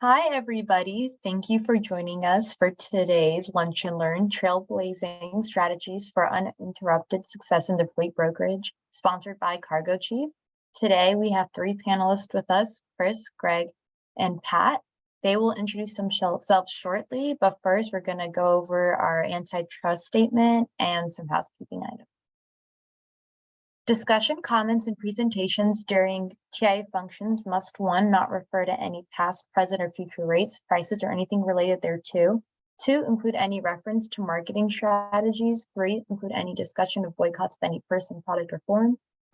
Hi, everybody. Thank you for joining us for today's Lunch and Learn Trailblazing Strategies for Uninterrupted Success in the Fleet Brokerage, sponsored by Cargo Chief. Today, we have three panelists with us, Chris, Greg, and Pat. They will introduce themselves shortly, but first, we're going to go over our antitrust statement and some housekeeping items. Discussion, comments, and presentations during TIA functions must, 1, not refer to any past, present, or future rates, prices, or anything related thereto. 2, include any reference to marketing strategies. 3, include any discussion of boycotts of any person, product, or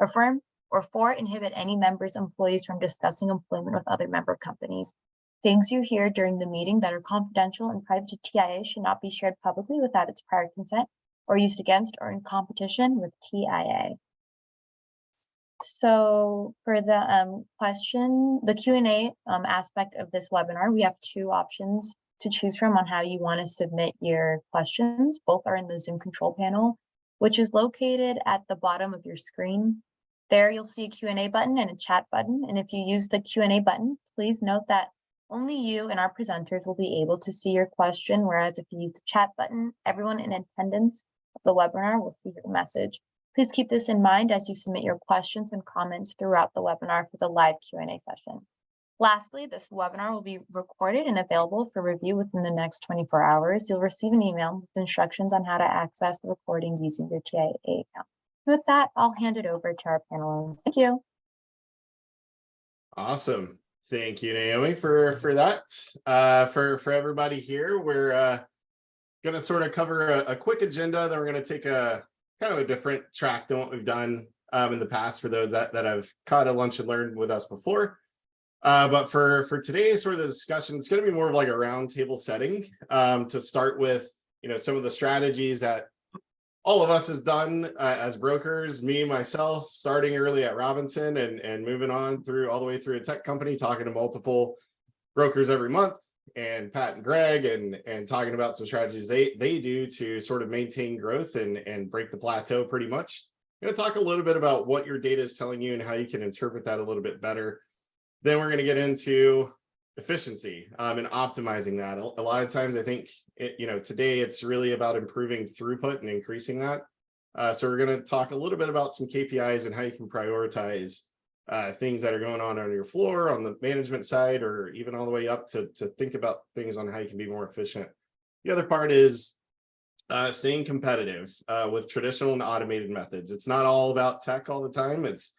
firm. Or 4, inhibit any members' employees from discussing employment with other member companies. Things you hear during the meeting that are confidential and private to TIA should not be shared publicly without its prior consent or used against or in competition with TIA. So for the the Q&A aspect of this webinar, we have two options to choose from on how you want to submit your questions. Both are in the Zoom control panel, which is located at the bottom of your screen. There you'll see a Q&A button and a chat button. And if you use the Q&A button, please note that only you and our presenters will be able to see your question, whereas if you use the chat button, everyone in attendance of the webinar will see your message. Please keep this in mind as you submit your questions and comments throughout the webinar for the live Q&A session. Lastly, this webinar will be recorded and available for review within the next 24 hours. You'll receive an email with instructions on how to access the recording using your TIA account. With that, I'll hand it over to our panelists. Thank you. Awesome. Thank you, Naomi, for that. For everybody here, we're going to sort of cover a quick agenda. Then we're going to take a kind of a different track than what we've done in the past for those that have caught a lunch and learned with us before. But for today's sort of the discussion, it's going to be more of like a roundtable setting to start with, some of the strategies that all of us has done as brokers, me, myself, starting early at Robinson and moving on through all the way through a tech company, talking to multiple brokers every month, and Pat and Greg and talking about some strategies they do to sort of maintain growth and break the plateau pretty much. I'm going to talk a little bit about what your data is telling you and how you can interpret that a little bit better. Then we're going to get into efficiency and optimizing that. A lot of times I think, today it's really about improving throughput and increasing that. So we're going to talk a little bit about some KPIs and how you can prioritize things that are going on your floor on the management side, or even all the way up to think about things on how you can be more efficient. The other part is staying competitive with traditional and automated methods. It's not all about tech all the time. It's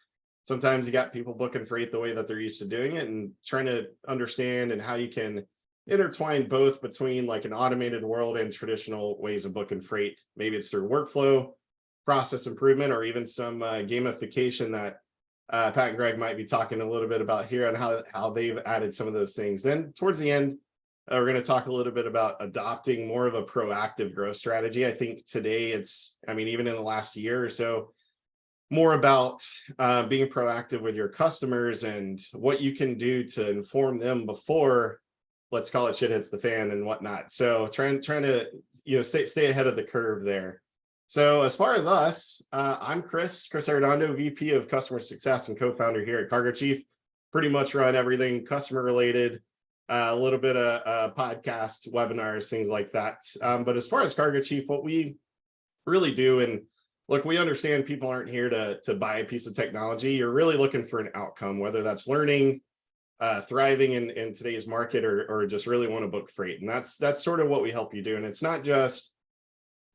sometimes you got people booking freight the way that they're used to doing it, and trying to understand and how you can intertwine both between like an automated world and traditional ways of booking freight. Maybe it's through workflow, process improvement, or even some gamification that Pat and Greg might be talking a little bit about here on how they've added some of those things. Then towards the end, we're going to talk a little bit about adopting more of a proactive growth strategy. I think today even in the last year or so, more about being proactive with your customers and what you can do to inform them before, let's call it, shit hits the fan and whatnot. So trying to stay ahead of the curve there. So as far as us, I'm Chris Arredondo, VP of Customer Success and co-founder here at Cargo Chief. Pretty much run everything customer related, a little bit of podcast, webinars, things like that. But as far as Cargo Chief, what we really do, and look, we understand people aren't here to buy a piece of technology. You're really looking for an outcome, whether that's learning, thriving in today's market, or just really want to book freight. And that's sort of what we help you do. And it's not just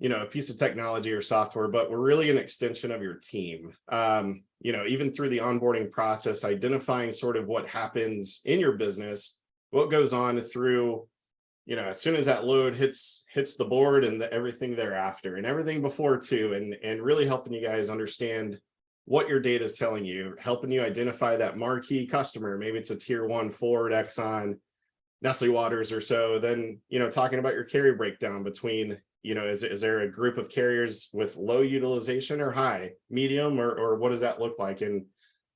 a piece of technology or software, but we're really an extension of your team. Even through the onboarding process, identifying sort of what happens in your business, what goes on through, as soon as that load hits the board and everything thereafter and everything before too, and really helping you guys understand what your data is telling you, helping you identify that marquee customer. Maybe it's a tier 1 Ford, Exxon, Nestle Waters or so. Then, talking about your carrier breakdown between, is there a group of carriers with low utilization or high, medium, or what does that look like? And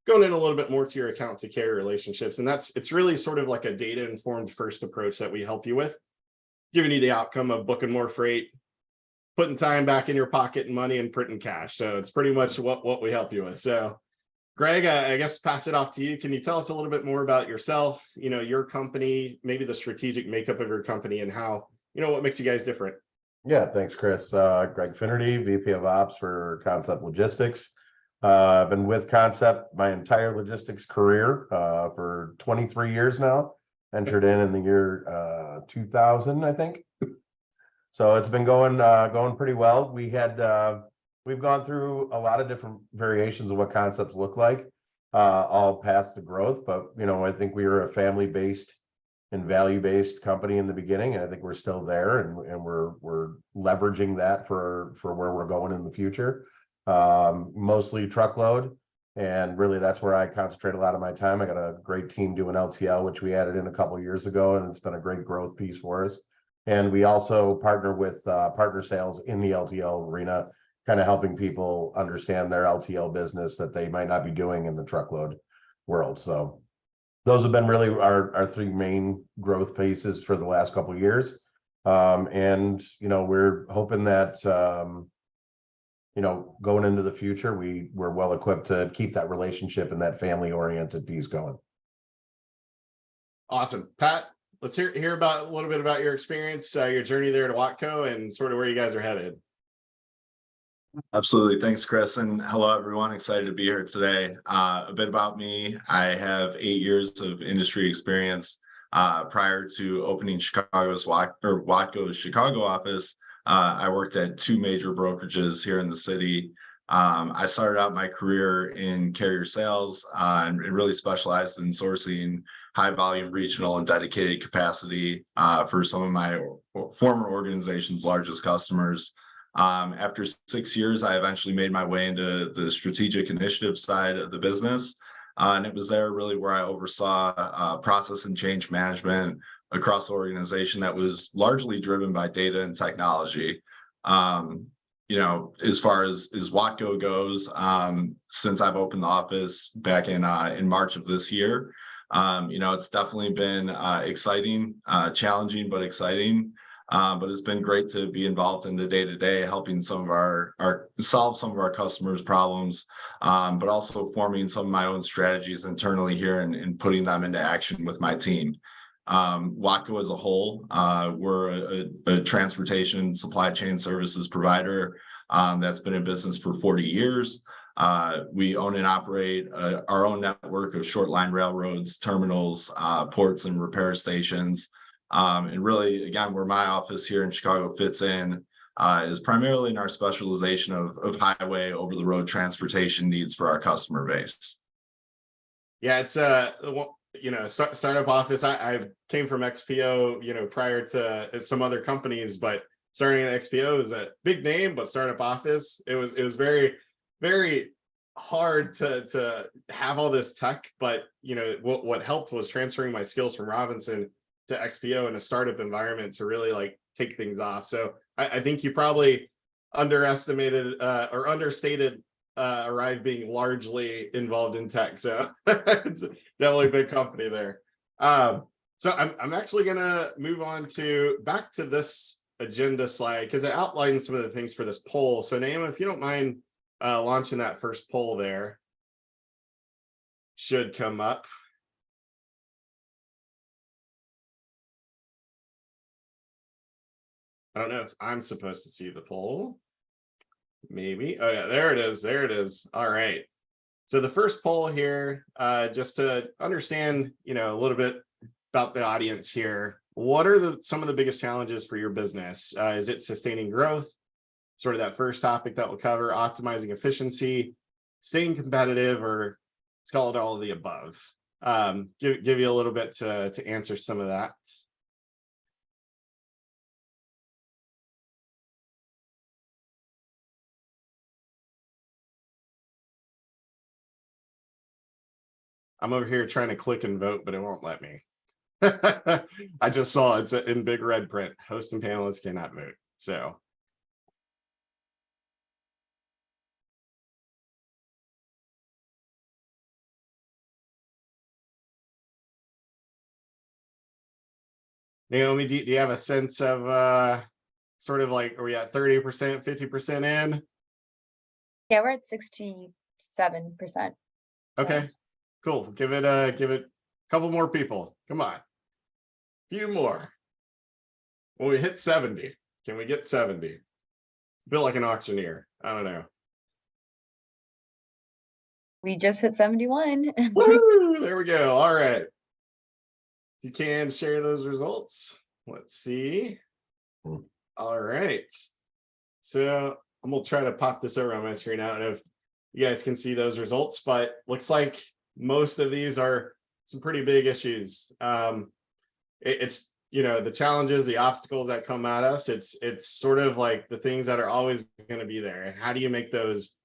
going in a little bit more to your account to carrier relationships. And it's really sort of like a data informed first approach that we help you with, giving you the outcome of booking more freight, putting time back in your pocket and money, and printing cash. So it's pretty much what we help you with. So Greg, I guess pass it off to you. Can you tell us a little bit more about yourself, your company, maybe the strategic makeup of your company and how, what makes you guys different? Yeah, thanks, Chris. Greg Finnerty, VP of Ops for Concept Logistics. I've been with Concept my entire logistics career for 23 years now. Entered in the year 2000, I think. So it's been going pretty well. We've gone through a lot of different variations of what concepts look like, all past the growth. But I think we were a family-based and value-based company in the beginning, and I think we're still there, and we're leveraging that for where we're going in the future. Mostly truckload, and really that's where I concentrate a lot of my time. I got a great team doing LTL, which we added in a couple of years ago, and it's been a great growth piece for us. And we also partner with partner sales in the LTL arena, kind of helping people understand their LTL business that they might not be doing in the truckload world. So those have been really our three main growth pieces for the last couple of years. And we're hoping that going into the future, we're well equipped to keep that relationship and that family oriented piece going. Awesome. Pat, let's hear about a little bit about your experience, your journey there to Watco, and sort of where you guys are headed. Absolutely. Thanks, Chris. And hello, everyone. Excited to be here today. A bit about me. I have 8 years of industry experience. Prior to opening Watco's Chicago office, I worked at 2 major brokerages here in the city. I started out my career in carrier sales and really specialized in sourcing high volume regional and dedicated capacity for some of my former organization's largest customers. After 6 years, I eventually made my way into the strategic initiative side of the business. And it was there really where I oversaw process and change management across the organization that was largely driven by data and technology. As far as Watco goes, since I've opened the office back in March of this year, it's definitely been exciting, challenging, but exciting. But it's been great to be involved in the day-to-day, helping some of our solve some of our customers' problems, but also forming some of my own strategies internally here and putting them into action with my team. Watco as a whole, we're a transportation supply chain services provider that's been in business for 40 years. We own and operate our own network of short line railroads, terminals, ports, and repair stations. And really, again, where my office here in Chicago fits in is primarily in our specialization of highway over the road transportation needs for our customer base. Yeah, it's startup office. I came from XPO, prior to some other companies, but starting at XPO is a big name, but startup office, it was very, very hard to have all this tech. But what helped was transferring my skills from Robinson to XPO in a startup environment to really take things off. So I think you probably underestimated or understated Arrive being largely involved in tech. So it's definitely a big company there. So I'm actually gonna move on back to this agenda slide because it outlines some of the things for this poll. So Naima, if you don't mind launching that first poll there, should come up. I don't know if I'm supposed to see the poll. Maybe. Oh yeah, there it is. There it is. All right. So the first poll here, just to understand, a little bit about the audience here. What are some of the biggest challenges for your business? Is it sustaining growth? Sort of that first topic that we'll cover, optimizing efficiency, staying competitive, or let's call it all of the above. Give you a little bit to answer some of that. I'm over here trying to click and vote, but it won't let me. I just saw it's in big red print. Host and panelists cannot vote. So Naomi, do you have a sense of sort of are we at 30%, 50% in? Yeah, we're at 67%. Okay, cool. Give it a couple more people. Come on. Few more. When we hit 70, can we get 70? Feel like an auctioneer. I don't know. We just hit 71. Woo! There we go. All right. If you can share those results. Let's see. All right. So I'm gonna try to pop this over on my screen. I don't know if you guys can see those results, but looks like most of these are some pretty big issues. It's the challenges, the obstacles that come at us. It's sort of like the things that are always going to be there. And how do you make those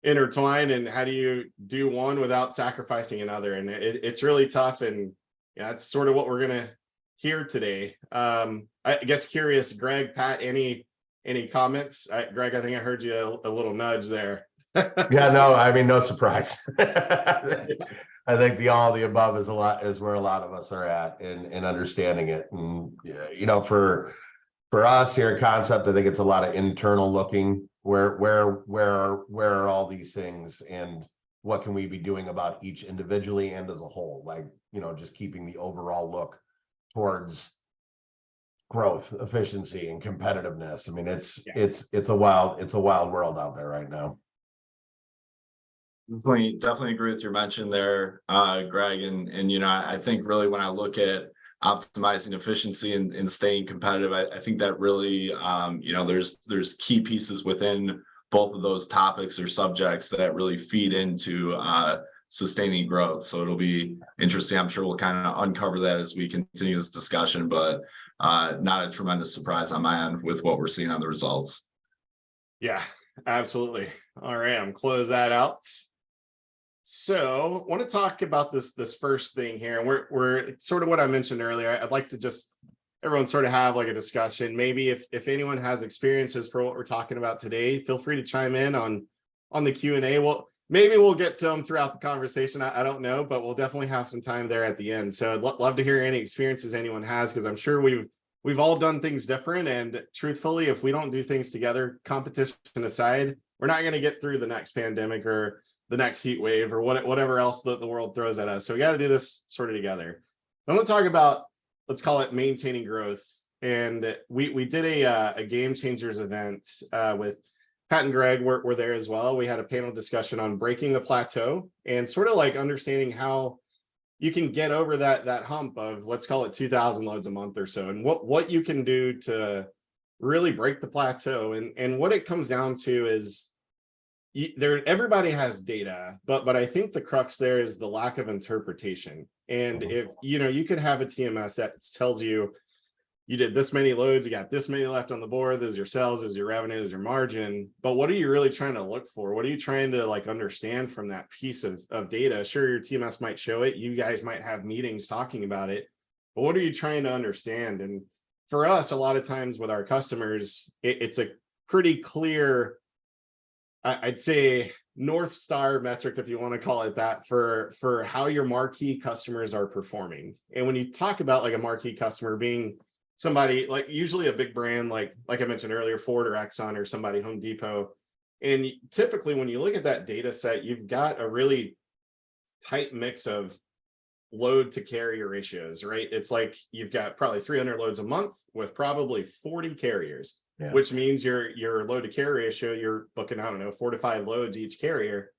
intertwine, and how do you do one without sacrificing another? And it's really tough. And yeah, it's sort of what we're gonna hear today. I guess curious, Greg, Pat, any comments? Greg, I think I heard you a little nudge there. Yeah, no, I mean, no surprise. I think the all of the above is where a lot of us are at in understanding it. And for us here at Concept, I think it's a lot of internal looking. Where are all these things, and what can we be doing about each individually and as a whole? Like, just keeping the overall look towards growth, efficiency, and competitiveness. I mean, it's a wild world out there right now. Definitely agree with your mention there, Greg. And I think really when I look at optimizing efficiency and staying competitive, I think that really there's key pieces within both of those topics or subjects that really feed into sustaining growth. So it'll be interesting. I'm sure we'll kind of uncover that as we continue this discussion, but not a tremendous surprise on my end with what we're seeing on the results. Yeah, absolutely. All right, I'm close that out. So I want to talk about this first thing here. And we're sort of what I mentioned earlier. I'd like to just everyone sort of have like a discussion. Maybe if anyone has experiences for what we're talking about today, feel free to chime in on the Q&A. Well, maybe we'll get to them throughout the conversation. I don't know, but we'll definitely have some time there at the end. So I'd love to hear any experiences anyone has, because I'm sure we've all done things different. And truthfully, if we don't do things together, competition aside, we're not going to get through the next pandemic or the next heat wave or whatever else that the world throws at us. So we got to do this sort of together. I'm going to talk about, let's call it maintaining growth. And we did a Game Changers event with Pat and Greg were there as well. We had a panel discussion on breaking the plateau and sort of like understanding how you can get over that hump of, let's call it 2,000 loads a month or so, and what you can do to really break the plateau. And what it comes down to is everybody has data, but I think the crux there is the lack of interpretation. And if you could have a TMS that tells you did this many loads, you got this many left on the board, there's your sales, there's your revenue, there's your margin, but what are you really trying to look for? What are you trying to like understand from that piece of data? Sure, your TMS might show it, you guys might have meetings talking about it, but what are you trying to understand? And for us, a lot of times with our customers, it's a pretty clear, I'd say, North Star metric, if you want to call it that, for how your marquee customers are performing. And when you talk about like a marquee customer being somebody like usually a big brand, like I mentioned earlier, Ford or Exxon or somebody, Home Depot. And typically when you look at that data set, you've got a really tight mix of load to carrier ratios, right? It's like you've got probably 300 loads a month with probably 40 carriers. Yeah. Which means your load to carrier ratio, you're booking, I don't know, 4 to 5 loads each carrier.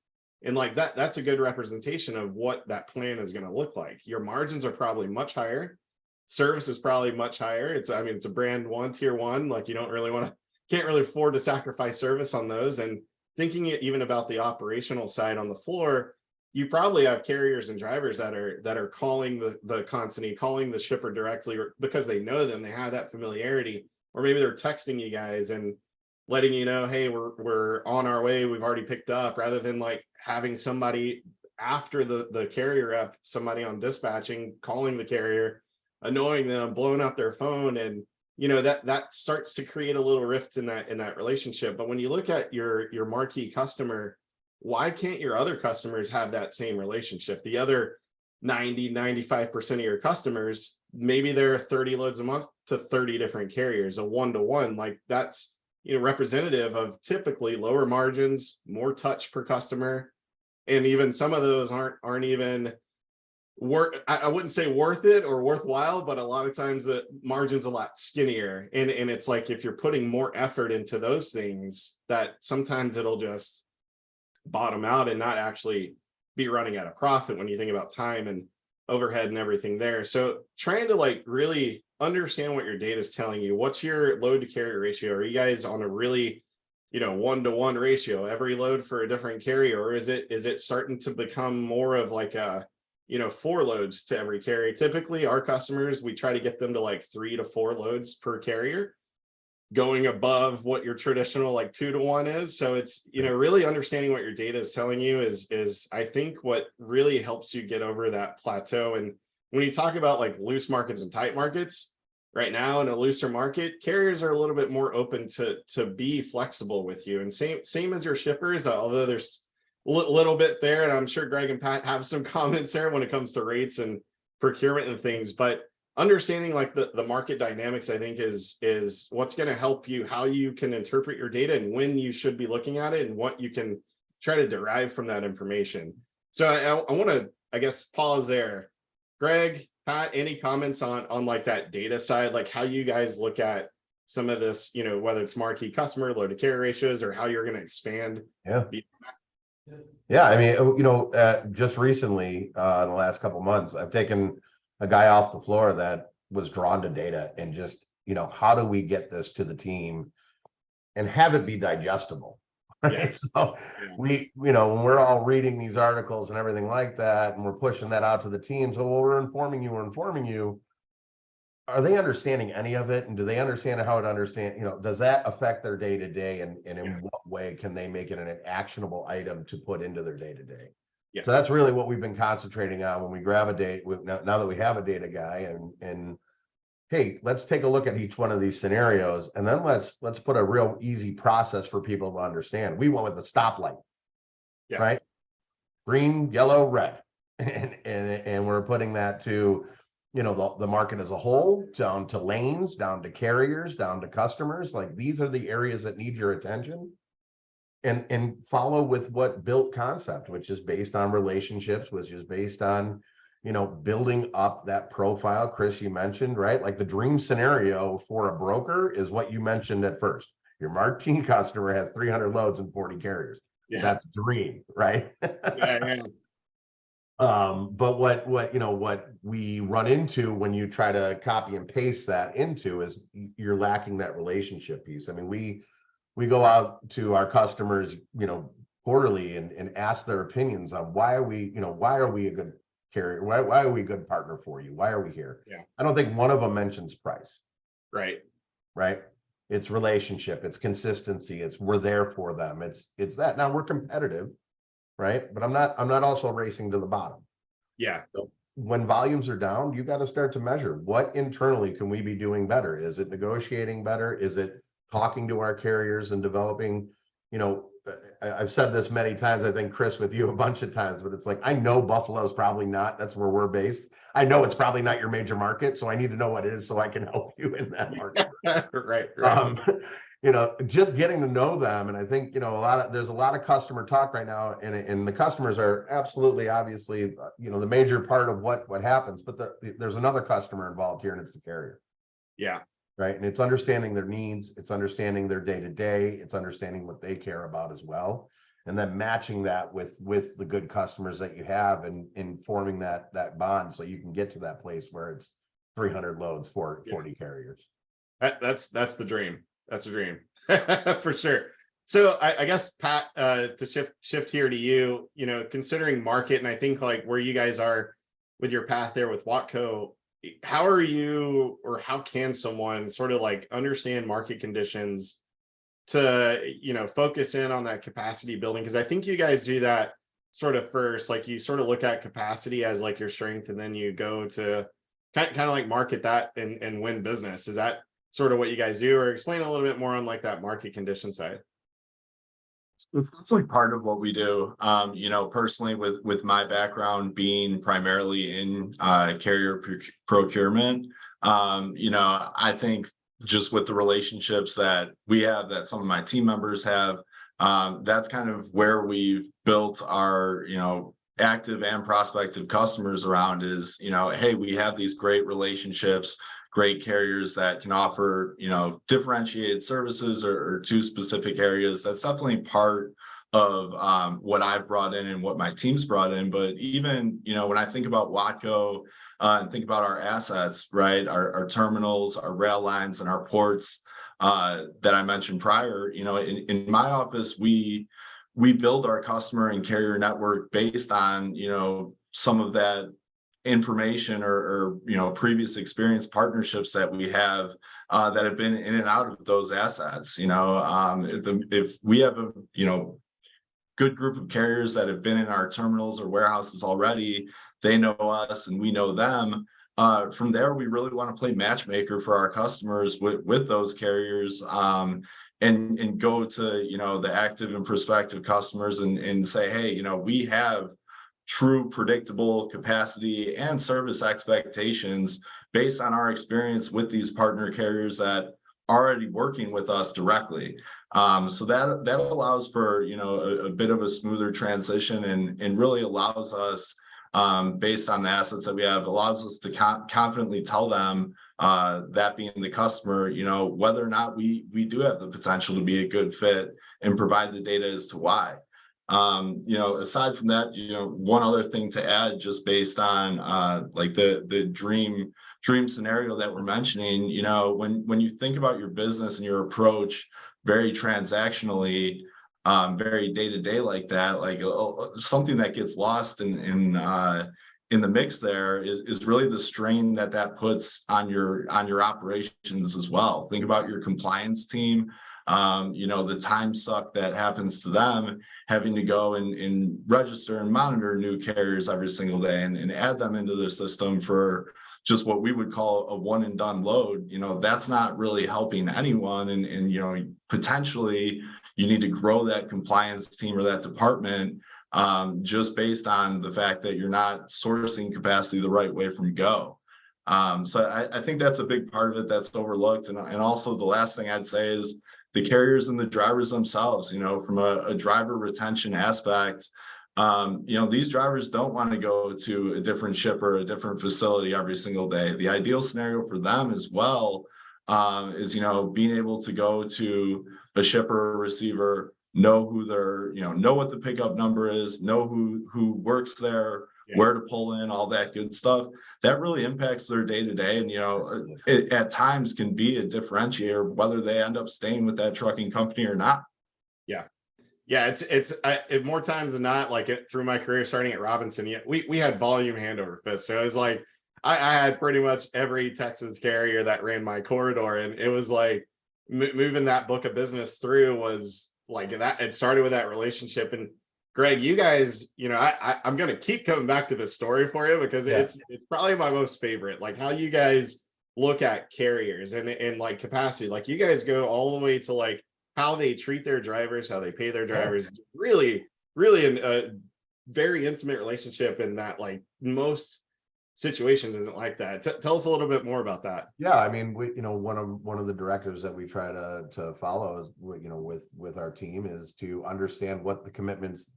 And like that's a good representation of what that plan is going to look like. Your margins are probably much higher. Service is probably much higher. It's a brand one, tier one, like you can't really afford to sacrifice service on those. And thinking even about the operational side on the floor, you probably have carriers and drivers that are calling the consignee, calling the shipper directly because they know them, they have that familiarity. Or maybe they're texting you guys and letting you know, hey, we're on our way, we've already picked up, rather than like having somebody after the carrier up, somebody on dispatching, calling the carrier, annoying them, blowing up their phone. And that starts to create a little rift in that relationship. But when you look at your marquee customer, why can't your other customers have that same relationship? The other 95% of your customers, maybe they're 30 loads a month to 30 different carriers, a 1-to-1, like that's representative of typically lower margins, more touch per customer. And even some of those aren't even worth, I wouldn't say worth it or worthwhile, but a lot of times the margin's a lot skinnier. And it's like, if you're putting more effort into those things, that sometimes it'll just bottom out and not actually be running at a profit when you think about time and overhead and everything there. So trying to like really understand what your data is telling you. What's your load to carrier ratio? Are you guys on a really, 1-to-1 ratio, every load for a different carrier? Or is it starting to become more of like a, 4 loads to every carrier? Typically our customers, we try to get them to like 3 to 4 loads per carrier, going above what your traditional like 2-to-1 is. So it's, really understanding what your data is telling you is I think what really helps you get over that plateau. And when you talk about like loose markets and tight markets, right now in a looser market, carriers are a little bit more open to be flexible with you. And same as your shippers, although there's a little bit there, and I'm sure Greg and Pat have some comments there when it comes to rates and procurement and things, but understanding like the market dynamics, I think is what's going to help you, how you can interpret your data and when you should be looking at it and what you can try to derive from that information. So I want to, I guess, pause there. Greg, Pat, any comments on like that data side, like how you guys look at some of this, whether it's marquee customer, load to carrier ratios, or how you're going to expand? Yeah, I mean, just recently, in the last couple of months, I've taken a guy off the floor that was drawn to data and just, how do we get this to the team and have it be digestible? Right. Yeah. So we, when we're all reading these articles and everything like that, and we're pushing that out to the team. So we're informing you. Are they understanding any of it? And do they understand how to understand, does that affect their day to day? And in what way can they make it an actionable item to put into their day to day? Yeah. So that's really what we've been concentrating on when we grab a date. Now that we have a data guy, and hey, let's take a look at each one of these scenarios, and then let's put a real easy process for people to understand. We went with the stoplight, right? Green, yellow, red, and we're putting that to, the market as a whole, down to lanes, down to carriers, down to customers. Like, these are the areas that need your attention. And follow with what built concept, which is based on relationships, which is based on, building up that profile. Chris, you mentioned, right? Like the dream scenario for a broker is what you mentioned at first. Your marquee customer has 300 loads and 40 carriers. Yeah. That's dream, right? Yeah. But what we run into when you try to copy and paste that into is you're lacking that relationship piece. I mean, we go out to our customers, quarterly and ask their opinions on why are we a good carrier? Why are we a good partner for you? Why are we here? Yeah. I don't think one of them mentions price. Right. It's relationship, it's consistency, it's we're there for them. It's that. Now we're competitive, right? But I'm not also racing to the bottom. Yeah. So when volumes are down, you got to start to measure what internally can we be doing better? Is it negotiating better? Is it talking to our carriers and developing, I've said this many times, I think, Chris, with you a bunch of times, but it's like, I know Buffalo's probably not, that's where we're based. I know it's probably not your major market, so I need to know what it is so I can help you in that market. Right. Just getting to know them. And I think, there's a lot of customer talk right now, and the customers are absolutely, obviously, the major part of what happens, but there's another customer involved here, and it's the carrier. Yeah. Right. And it's understanding their needs, it's understanding their day to day, it's understanding what they care about as well. And then matching that with the good customers that you have and forming that bond so you can get to that place where it's 300 loads for 40 carriers. That's the dream. That's a dream for sure. So I guess, Pat, to shift here to you, considering market, and I think like where you guys are with your path there with Watco, how are you, or how can someone sort of like understand market conditions to, focus in on that capacity building? Because I think you guys do that sort of first, like you sort of look at capacity as like your strength, and then you go to kind of like market that and win business. Is that sort of what you guys do? Or explain a little bit more on like that market condition side. It's definitely part of what we do. Personally, with my background being primarily in carrier procurement, I think just with the relationships that we have, that some of my team members have, That's kind of where we've built our, active and prospective customers around is, hey, we have these great relationships, great carriers that can offer, differentiated services or to specific areas. That's definitely part of what I've brought in and what my team's brought in. But even, when I think about Watco and think about our assets, right, our terminals, our rail lines, and our ports that I mentioned prior, in my office, we build our customer and carrier network based on, some of that information or previous experience partnerships that we have that have been in and out of those assets. If we have a good group of carriers that have been in our terminals or warehouses already, they know us and we know them. From there, we really want to play matchmaker for our customers with those carriers, and go to the active and prospective customers and say, hey, we have true predictable capacity and service expectations based on our experience with these partner carriers that are already working with us directly. So that allows for a bit of a smoother transition and really allows us, based on the assets that we have, allows us to confidently tell them, that being the customer, whether or not we do have the potential to be a good fit and provide the data as to why. Aside from that, one other thing to add, just based on like the dream scenario that we're mentioning, when you think about your business and your approach very transactionally, very day-to-day like that, like something that gets lost in the mix there is really the strain that puts on your operations as well. Think about your compliance team, the time suck that happens to them, having to go and register and monitor new carriers every single day and add them into their system for just what we would call a one and done load. That's not really helping anyone. And potentially you need to grow that compliance team or that department, just based on the fact that you're not sourcing capacity the right way from go. So I think that's a big part of it that's overlooked. And also the last thing I'd say is the carriers and the drivers themselves, from a driver retention aspect, these drivers don't want to go to a different shipper, a different facility every single day. The ideal scenario for them as well is, being able to go to a shipper or receiver, know who they're, know what the pickup number is, know who works there, where to pull in, all that good stuff. That really impacts their day-to-day. And, it at times can be a differentiator whether they end up staying with that trucking company or not. Yeah, it's more times than not, like through my career starting at Robinson, we had volume hand over fist. So it was like I had pretty much every Texas carrier that ran my corridor, and it was like moving that book of business through was like that. It started with that relationship. And Greg, you guys, I'm gonna keep coming back to this story for you because it's probably my most favorite. Like how you guys look at carriers and like capacity. Like you guys go all the way to like how they treat their drivers, how they pay their drivers. Really a very intimate relationship, in that like most situations isn't like that. Tell us a little bit more about that. Yeah, I mean, we, one of the directives that we try to follow is, with our team, is to understand what the commitments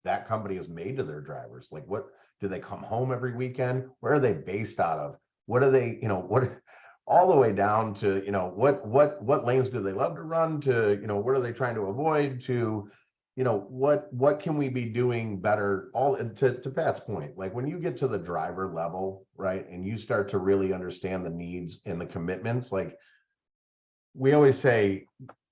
that company has made to their drivers. Like, what do they come home every weekend? Where are they based out of? What are they, what, all the way down to, what lanes do they love to run, to, what are they trying to avoid, to, what can we be doing better? All to Pat's point, like when you get to the driver level, right, and you start to really understand the needs and the commitments, like we always say,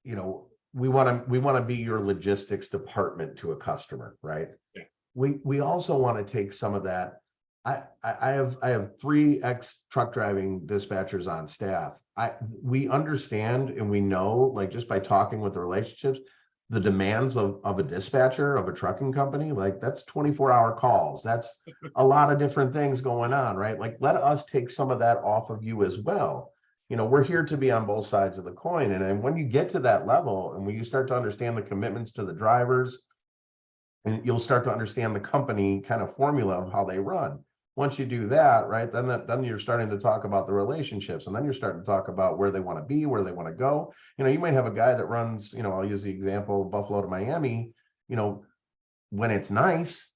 we want to be your logistics department to a customer, right? Yeah. We also want to take some of that. I have 3 ex-truck driving dispatchers on staff. We understand and we know, like just by talking with the relationships, the demands of a dispatcher of a trucking company. Like that's 24-hour calls. That's a lot of different things going on, right? Like let us take some of that off of you as well. We're here to be on both sides of the coin. And when you get to that level and when you start to understand the commitments to the drivers, and you'll start to understand the company kind of formula of how they run. Once you do that, right, then you're starting to talk about the relationships, and then you're starting to talk about where they want to be, where they want to go. You might have a guy that runs, I'll use the example of Buffalo to Miami, when it's nice,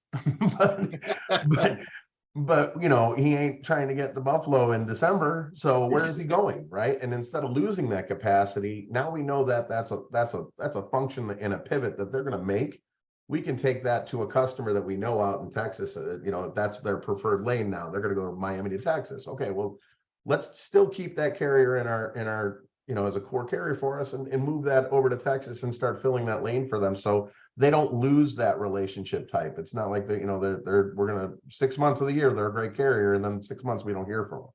but he ain't trying to get to Buffalo in December. So where is he going, right? And instead of losing that capacity, now we know that that's a function and a pivot that they're going to make. We can take that to a customer that we know out in Texas. That's their preferred lane now. They're going to go to Miami to Texas. Okay, well, let's still keep that carrier in our as a core carrier for us, and move that over to Texas and start filling that lane for them, so they don't lose that relationship type. It's not like we're gonna 6 months of the year they're a great carrier, and then 6 months we don't hear from them.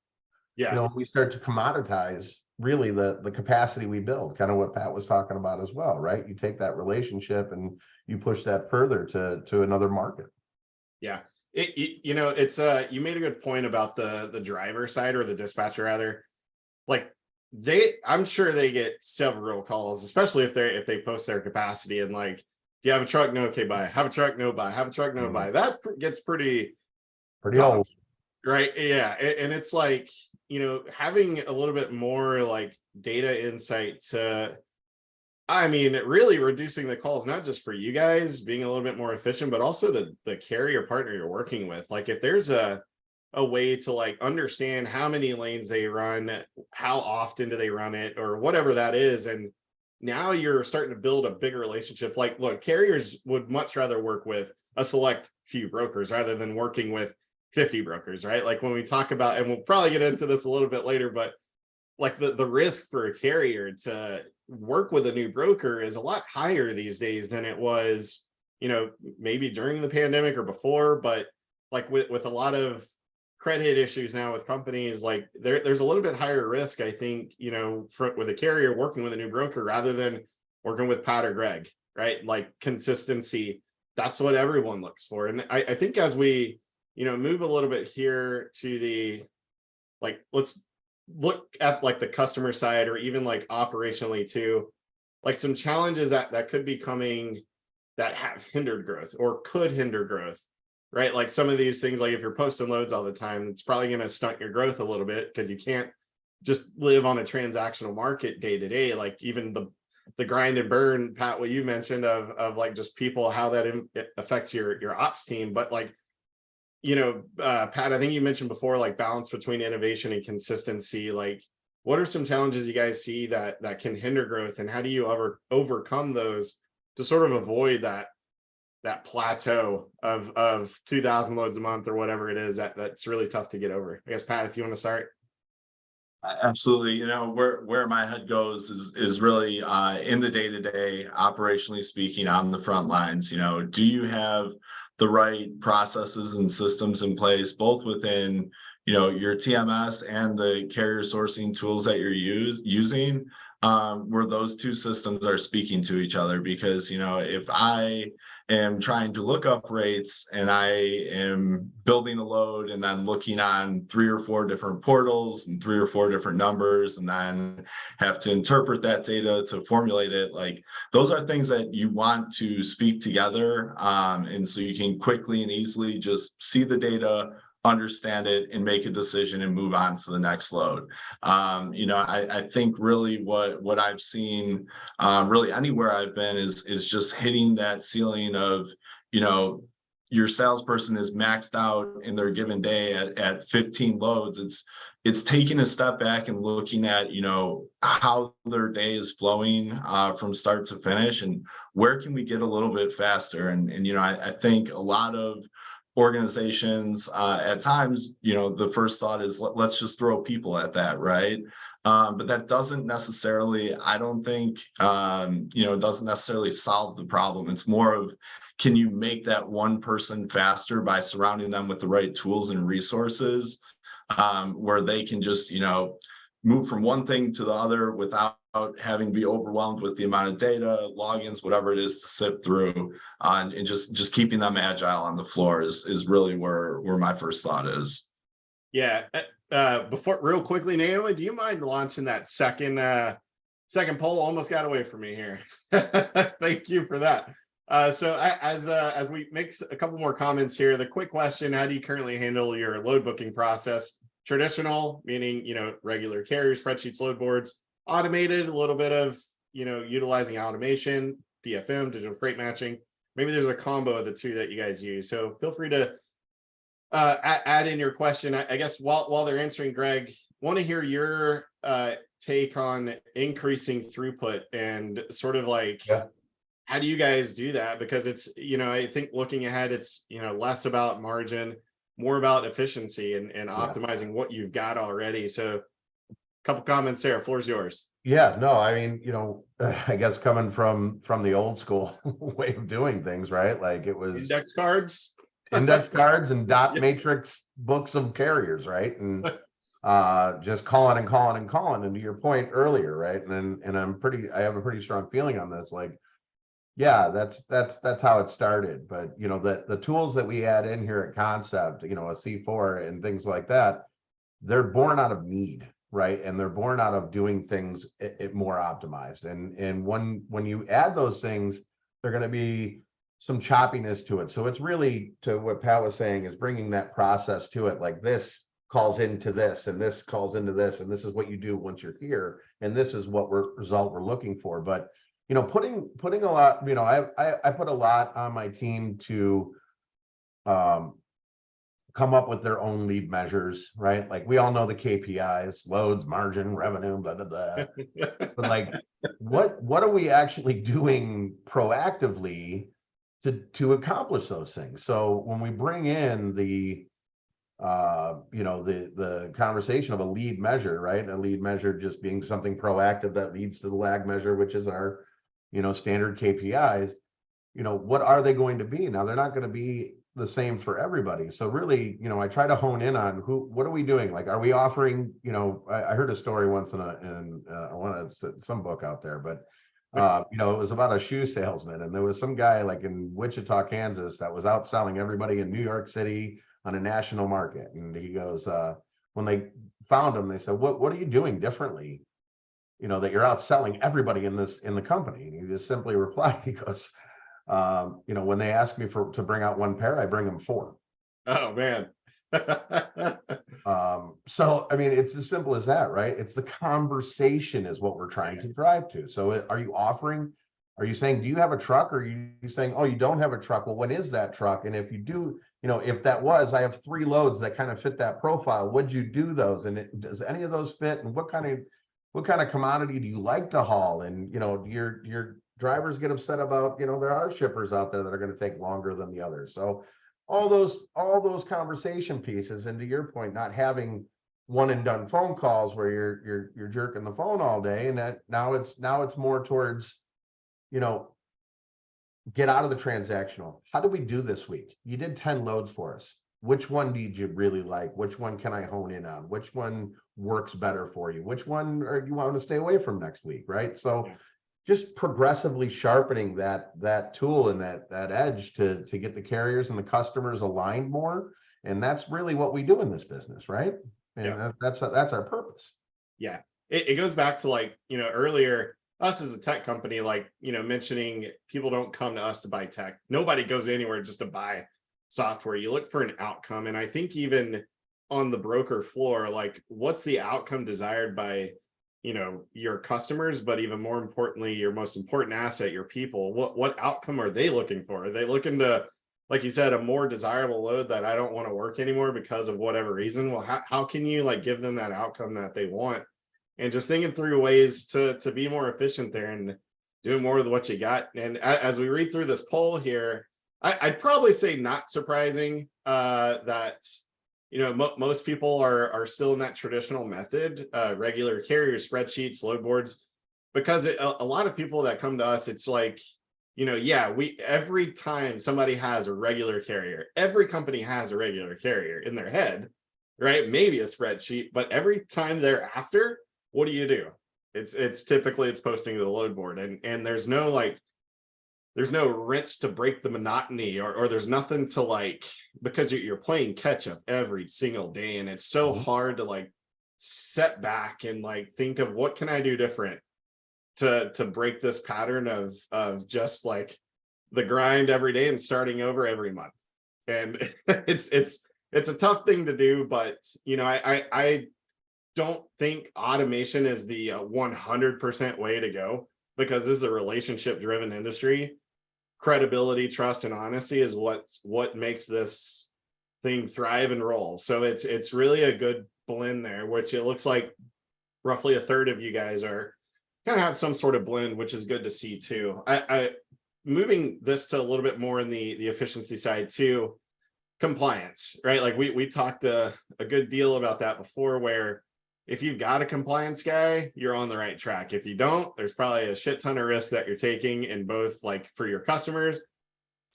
Yeah. We start to commoditize really the capacity we build, kind of what Pat was talking about as well, right? You take that relationship and you push that further to another market. Yeah. It's you made a good point about the driver side, or the dispatcher rather. Like I'm sure they get several calls, especially if they post their capacity and like, do you have a truck? No, okay, buy. Have a truck? No, buy. Have a truck? No, buy. That gets pretty old, right? Yeah, and it's like, having a little bit more like data insight to, really reducing the calls, not just for you guys being a little bit more efficient, but also the carrier partner you're working with. Like if there's a way to like understand how many lanes they run, how often do they run it, or whatever that is. And now you're starting to build a bigger relationship. Like, look, carriers would much rather work with a select few brokers rather than working with 50 brokers, right? Like when we talk about, and we'll probably get into this a little bit later, but like the risk for a carrier to work with a new broker is a lot higher these days than it was, maybe during the pandemic or before. But like with a lot of credit issues now with companies, like there's a little bit higher risk, I think, with a carrier working with a new broker rather than working with Pat or Greg, right? Like consistency, that's what everyone looks for. And I think as we, move a little bit here to the, like, let's look at like the customer side, or even like operationally too, like some challenges that could be coming that have hindered growth or could hinder growth, right? Like some of these things, like if you're posting loads all the time, it's probably going to stunt your growth a little bit, because you can't just live on a transactional market day to day. Like even the grind and burn, Pat, what you mentioned of like just people, how that affects your ops team. But like, Pat, I think you mentioned before, like balance between innovation and consistency. Like what are some challenges you guys see that can hinder growth, and how do you overcome those to sort of avoid that plateau of 2,000 loads a month or whatever it is that's really tough to get over? I guess, Pat, if you want to start. Absolutely. Where my head goes is really in the day-to-day, operationally speaking, on the front lines. Do you have the right processes and systems in place, both within your TMS and the carrier sourcing tools that you're using, where those two systems are speaking to each other? Because if I am trying to look up rates and I am building a load and then looking on 3 or 4 different portals and 3 or 4 different numbers, and then have to interpret that data to formulate it, like those are things that you want to speak together, and so you can quickly and easily just see the data, understand it, and make a decision and move on to the next load. I think really what I've seen, really anywhere I've been, is just hitting that ceiling of, your salesperson is maxed out in their given day at 15 loads. It's taking a step back and looking at, how their day is flowing from start to finish, and where can we get a little bit faster. And I think a lot of organizations at times, the first thought is let's just throw people at that, right? But that doesn't necessarily, I don't think, doesn't necessarily solve the problem. It's more of, can you make that one person faster by surrounding them with the right tools and resources, where they can just, move from one thing to the other without having to be overwhelmed with the amount of data, logins, whatever it is to sift through, and just keeping them agile on the floor is really where my first thought is. Yeah. Before, real quickly, Naomi, do you mind launching that second poll? Almost got away from me here. Thank you for that. As we mix a couple more comments here, the quick question: how do you currently handle your load booking process? Traditional, meaning regular carrier spreadsheets, load boards. Automated, a little bit of utilizing automation, DFM, digital freight matching. Maybe there's a combo of the two that you guys use. So feel free to add in your question. I guess while they're answering, Greg, want to hear your take on increasing throughput and sort of like, how do you guys do that? Because it's, I think looking ahead, it's, less about margin, more about efficiency and optimizing what you've got already. So a couple comments there. Floor's yours. Yeah, no, I mean, I guess coming from the old school way of doing things, right? Like it was Index cards and dot matrix books of carriers, right? And just calling and calling and calling. And to your point earlier, right? And I have a pretty strong feeling on this. Like, yeah, that's how it started. But the tools that we add in here at Concept, a C4 and things like that, they're born out of need, right? And they're born out of doing things more optimized. And when you add those things, they're going to be some choppiness to it. So it's really, to what Pat was saying, is bringing that process to it. Like this calls into this, and this calls into this, and this is what you do once you're here, and this is what result we're looking for. But putting a lot, I put a lot on my team to come up with their own lead measures, right? Like we all know the KPIs, loads, margin, revenue, blah, blah, blah. But like, what are we actually doing proactively to accomplish those things? So when we bring in the conversation of a lead measure, right? A lead measure just being something proactive that leads to the lag measure, which is our, standard KPIs. What are they going to be? Now, they're not going to be the same for everybody. So really, I try to hone in on what are we doing? Like, are we offering, I heard a story once in some book out there, but it was about a shoe salesman, and there was some guy like in Wichita, Kansas, that was out selling everybody in New York City on a national market. And he goes, when they found him, they said, what are you doing differently? That you're out selling everybody in the company. And he just simply replied, he goes, when they ask me to bring out one pair, I bring them 4. Oh man. So I mean, it's as simple as that, right? It's the conversation is what we're trying to drive to. So are you saying, do you have a truck? Or are you saying, oh, you don't have a truck? Well, what is that truck? And if you do, if that was, I have 3 loads that kind of fit that profile, would you do those? And does any of those fit? And what kind of commodity do you like to haul? And your drivers get upset about, there are shippers out there that are going to take longer than the others. So all those conversation pieces, and to your point, not having one and done phone calls where you're jerking the phone all day, and that now it's more towards, get out of the transactional. How do we do this week? You did 10 loads for us. Which one did you really like? Which one can I hone in on? Which one works better for you? Which one are you want to stay away from next week, right? So just progressively sharpening that tool and that edge to get the carriers and the customers aligned more. And that's really what we do in this business, right? And that's our purpose. Yeah, it goes back to like, earlier, us as a tech company, like, mentioning people don't come to us to buy tech. Nobody goes anywhere just to buy software. You look for an outcome. And I think even on the broker floor, like, what's the outcome desired by, your customers, but even more importantly, your most important asset, your people? What outcome are they looking for? Are they looking to, like you said, a more desirable load that I don't want to work anymore because of whatever reason? Well, how can you like give them that outcome that they want? And just thinking through ways to be more efficient there and doing more with what you got. And as we read through this poll here, I'd probably say not surprising that most people are still in that traditional method, regular carrier spreadsheets, load boards, because a lot of people that come to us, it's like, every time somebody has a regular carrier, every company has a regular carrier in their head, right? Maybe a spreadsheet, but every time thereafter, what do? It's typically posting to the load board, and there's no wrench to break the monotony, or there's nothing to like, because you're playing catch up every single day, and it's so hard to like set back and like think of what can I do different to break this pattern of just like the grind every day and starting over every month. And it's a tough thing to do, but you know, I don't think automation is the 100% way to go, because this is a relationship driven industry. Credibility, trust, and honesty is what makes this thing thrive and roll. So it's really a good blend there, which it looks like roughly a third of you guys are kind of have some sort of blend, which is good to see too. I moving this to a little bit more in the efficiency side too, compliance, right? Like we talked a good deal about that before, where if you've got a compliance guy, you're on the right track. If you don't, there's probably a shit ton of risk that you're taking in both, like for your customers,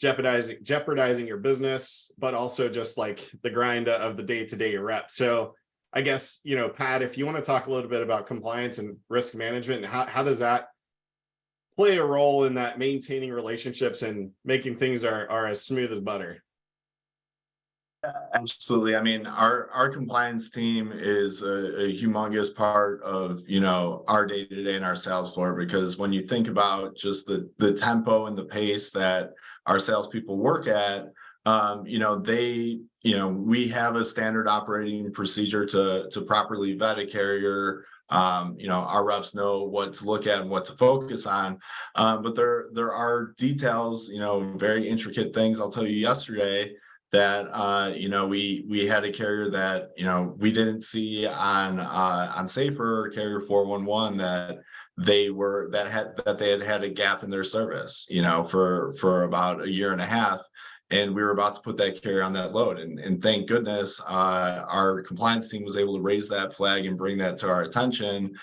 jeopardizing your business, but also just like the grind of the day-to-day rep. So I guess, you know, Pat, if you want to talk a little bit about compliance and risk management, and how does that play a role in that maintaining relationships and making things are as smooth as butter? Absolutely. I mean, our compliance team is a humongous part of, you know, our day to day and our sales floor, because when you think about just the tempo and the pace that our salespeople work at, you know, we have a standard operating procedure to properly vet a carrier. You know, our reps know what to look at and what to focus on. But there are details, you know, very intricate things. I'll tell you yesterday that you know, we had a carrier that, you know, we didn't see on Safer or Carrier 411 that they had a gap in their service, you know, for about a year and a half. And we were about to put that carrier on that load. And thank goodness our compliance team was able to raise that flag and bring that to our attention,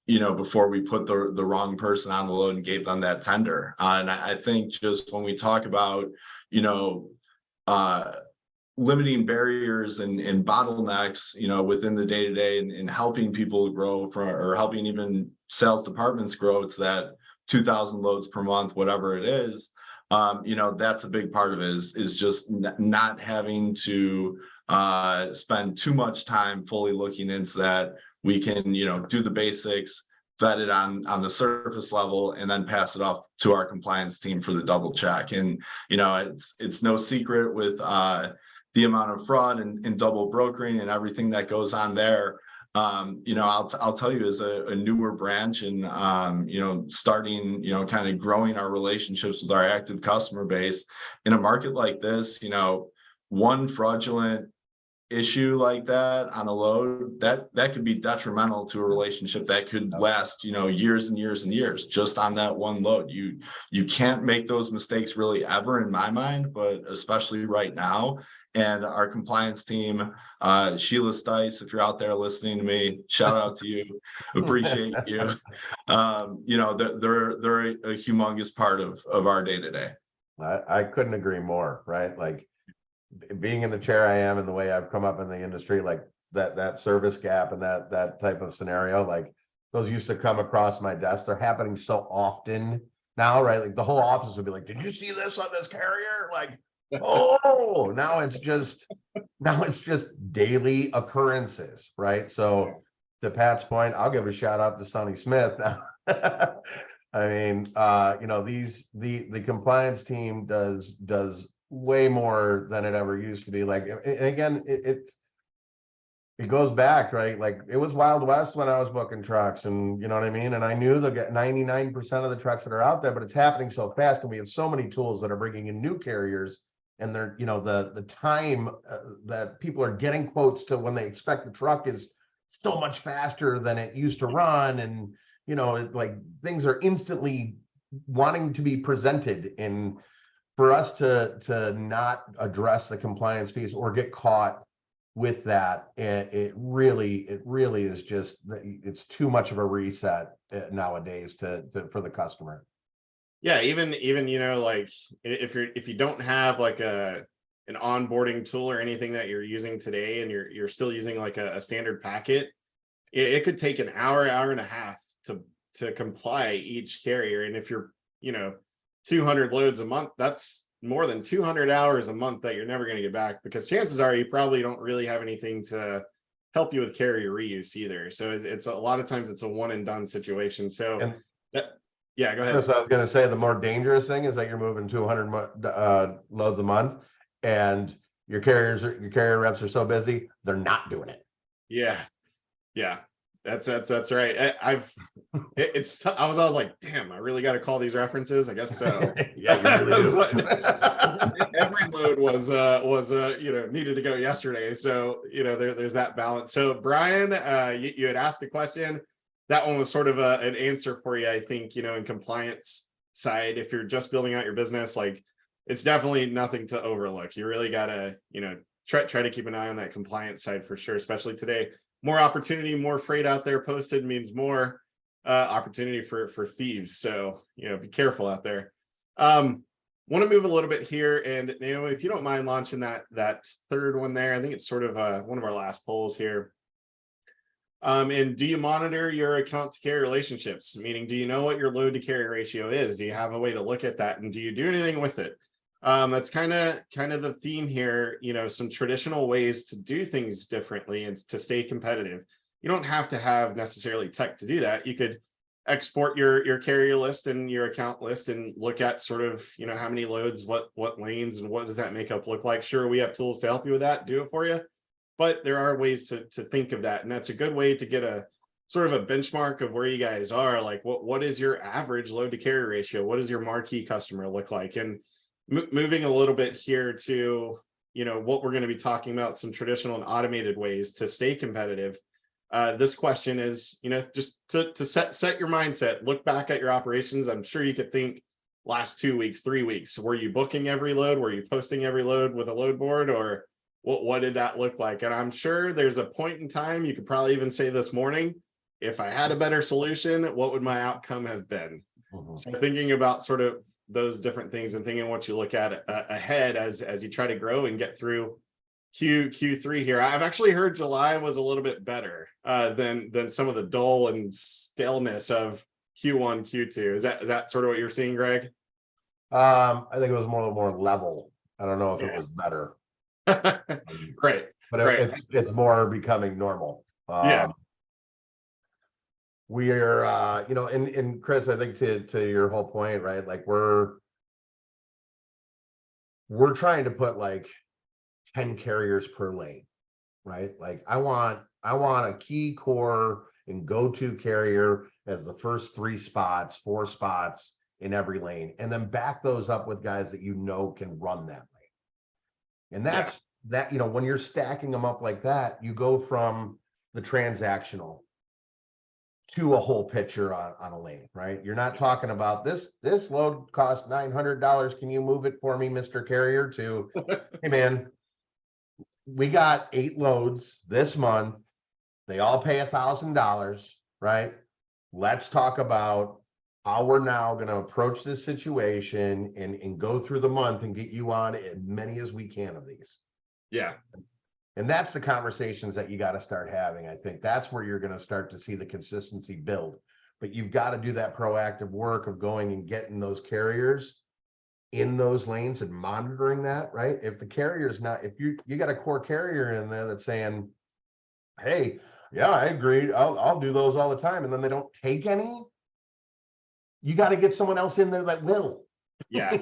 you know, before we put the wrong person on the load and gave them that tender. And I think just when we talk about, you know, limiting barriers and bottlenecks, you know, within the day-to-day and helping people grow or helping even sales departments grow to that 2,000 loads per month, whatever it is, you know, that's a big part of it is just not having to spend too much time fully looking into that. We can, you know, do the basics, vet it on the surface level, and then pass it off to our compliance team for the double check. And, you know, it's no secret with the amount of fraud and double brokering and everything that goes on there. You know, I'll tell you, as a newer branch and, you know, starting, you know, kind of growing our relationships with our active customer base in a market like this, you know, one fraudulent issue like that on a load that could be detrimental to a relationship that could last, you know, years and years and years just on that one load. You can't make those mistakes really ever, in my mind, but especially right now. And our compliance team, Sheila Stice, if you're out there listening to me, shout out to you. Appreciate you. You know, they're a humongous part of our day to day. I couldn't agree more, right? Like, being in the chair I am and the way I've come up in the industry, like that service gap and that type of scenario, like those used to come across my desk. They're happening so often now, right? Like the whole office would be like, "Did you see this on this carrier?" Like, oh, now it's just daily occurrences, right? So to Pat's point, I'll give a shout out to Sonny Smith. I mean, you know, the compliance team does way more than it ever used to be. Like, and again, it goes back, right? Like, it was Wild West when I was booking trucks, and you know what I mean? And I knew they'll get 99% of the trucks that are out there, but it's happening so fast, and we have so many tools that are bringing in new carriers, and they're, you know, the time that people are getting quotes to when they expect the truck is so much faster than it used to run. And, you know, like things are instantly wanting to be presented, and for us to not address the compliance piece or get caught with that, it really is just, it's too much of a reset nowadays for the customer. Yeah, even you know, like if you don't have like an onboarding tool or anything that you're using today, and you're still using like a standard packet, it could take an hour and a half to comply each carrier. And if you're, you know, 200 loads a month, that's more than 200 hours a month that you're never going to get back, because chances are you probably don't really have anything to help you with carrier reuse either. So it's a lot of times it's a one and done situation. So Yeah, go ahead. Chris, I was gonna say the more dangerous thing is that you're moving 200 loads a month, and your carrier reps are so busy, they're not doing it. Yeah. That's right. I was like, damn, I really got to call these references. I guess so. Yeah, you really do. Every load was needed to go yesterday. So, there's that balance. So Brian, you had asked a question. That one was sort of an answer for you, I think, in compliance side. If you're just building out your business, like, it's definitely nothing to overlook. You really got to, try to keep an eye on that compliance side for sure, especially today. More opportunity, more freight out there posted means more opportunity for thieves. So, be careful out there. Want to move a little bit here, and Naomi, if you don't mind launching that third one there. I think it's sort of one of our last polls here. And do you monitor your account to carrier relationships? Meaning, do you know what your load to carrier ratio is? Do you have a way to look at that, and do you do anything with it? That's kind of the theme here. Some traditional ways to do things differently and to stay competitive. You don't have to have necessarily tech to do that. You could export your carrier list and your account list and look at sort of, how many loads, what lanes, and what does that makeup look like. Sure, we have tools to help you with that, do it for you. But there are ways to think of that. And that's a good way to get a sort of a benchmark of where you guys are. Like, what is your average load to carrier ratio? What does your marquee customer look like? And moving a little bit here to, what we're going to be talking about, some traditional and automated ways to stay competitive. This question is, just to set your mindset, look back at your operations. I'm sure you could think last 2 weeks, 3 weeks, were you booking every load? Were you posting every load with a load board, or what did that look like? And I'm sure there's a point in time, you could probably even say this morning, if I had a better solution, what would my outcome have been? So thinking about sort of those different things and thinking what you look at ahead as you try to grow and get through Q3 here. I've actually heard July was a little bit better than some of the dull and staleness of Q1, Q2. Is that sort of what you're seeing, Greg? I think it was more level. I don't know if it was better. Right. But it's more becoming normal. Yeah. We are, and Chris, I think to your whole point, right? Like we're trying to put like 10 carriers per lane, right? Like I want a key core and go-to carrier as the first 3 spots, 4 spots in every lane, and then back those up with guys that can run that lane. And that's that, when you're stacking them up like that, you go from the transactional to a whole picture on a lane, right? You're not talking about this load costs $900. Can you move it for me, Mr. Carrier? To, hey man, we got 8 loads this month. They all pay $1,000, right? Let's talk about how we're now going to approach this situation and go through the month and get you on as many as we can of these. Yeah. And that's the conversations that you got to start having. I think that's where you're going to start to see the consistency build. But you've got to do that proactive work of going and getting those carriers in those lanes and monitoring that, right? If the carrier's not, if you got a core carrier in there that's saying, hey, yeah, I agree, I'll do those all the time, and then they don't take any, you got to get someone else in there that will. Yeah.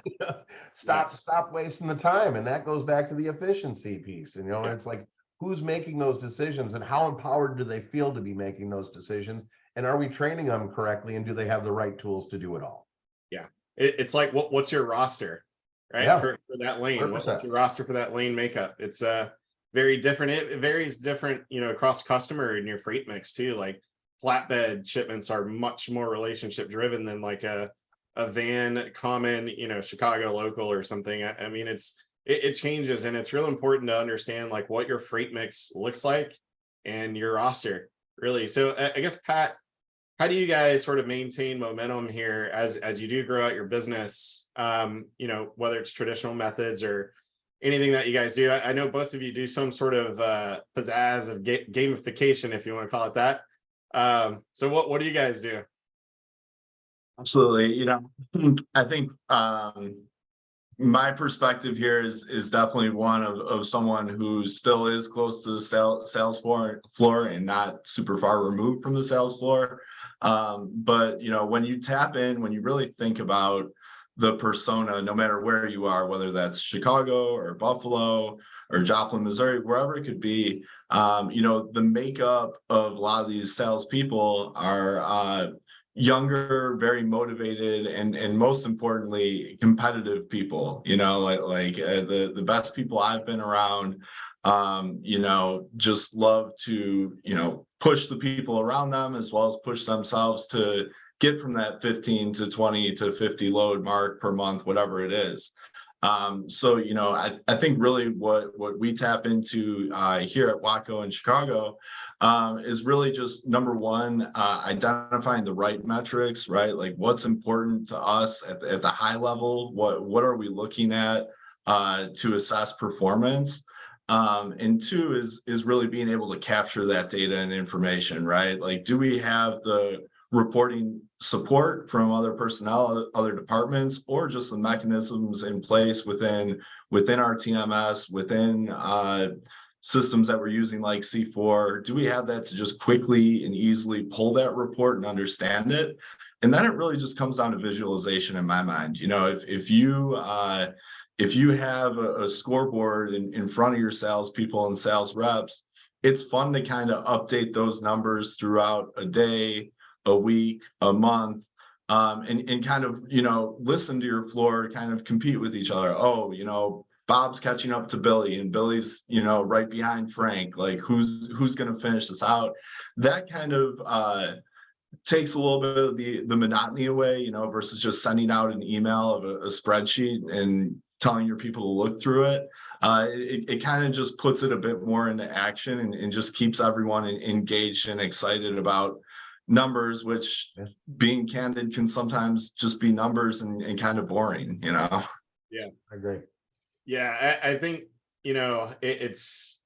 Stop wasting the time. And that goes back to the efficiency piece. And it's like, who's making those decisions and how empowered do they feel to be making those decisions? And are we training them correctly? And do they have the right tools to do it all? Yeah. It's like, what's your roster, right? Yeah. For that lane, 100%. what's your roster for that lane makeup? It's very different. It varies different, across customer and your freight mix too. Like flatbed shipments are much more relationship driven than like a van common, Chicago local or something. I mean, it changes, and it's real important to understand like what your freight mix looks like and your roster really. So I guess, Pat, how do you guys sort of maintain momentum here as you do grow out your business? Whether it's traditional methods or anything that you guys do. I know both of you do some sort of pizzazz of gamification, if you want to call it that. So what do you guys do? Absolutely. I think my perspective here is definitely one of someone who still is close to the sales floor and not super far removed from the sales floor. But, you know, when you tap in, when you really think about the persona, no matter where you are, whether that's Chicago or Buffalo or Joplin, Missouri, wherever it could be, you know, the makeup of a lot of these salespeople are younger, very motivated, and most importantly, competitive people. You know, the best people I've been around, you know, just love to, you know, push the people around them as well as push themselves to get from that 15 to 20 to 50 load mark per month, whatever it is. So, you know, I think really what we tap into here at Waco in Chicago is really just number one, identifying the right metrics, right? Like what's important to us at the high level, what are we looking at to assess performance? And two is really being able to capture that data and information, right? Like, do we have the reporting support from other personnel, other departments, or just the mechanisms in place within our TMS, within systems that we're using like C4? Do we have that to just quickly and easily pull that report and understand it? And then it really just comes down to visualization in my mind. You know, if you have a scoreboard in front of your salespeople and sales reps, it's fun to kind of update those numbers throughout a day, a week, a month, and kind of, you know, listen to your floor, kind of compete with each other. Oh, you know, Bob's catching up to Billy, and Billy's, you know, right behind Frank. Like, who's going to finish this out? That kind of takes a little bit of the monotony away, you know, versus just sending out an email of a spreadsheet and telling your people to look through it. It kind of just puts it a bit more into action and just keeps everyone engaged and excited about numbers, which, being candid, can sometimes just be numbers and kind of boring, you know? Yeah, I agree. yeah. I think, you know, it's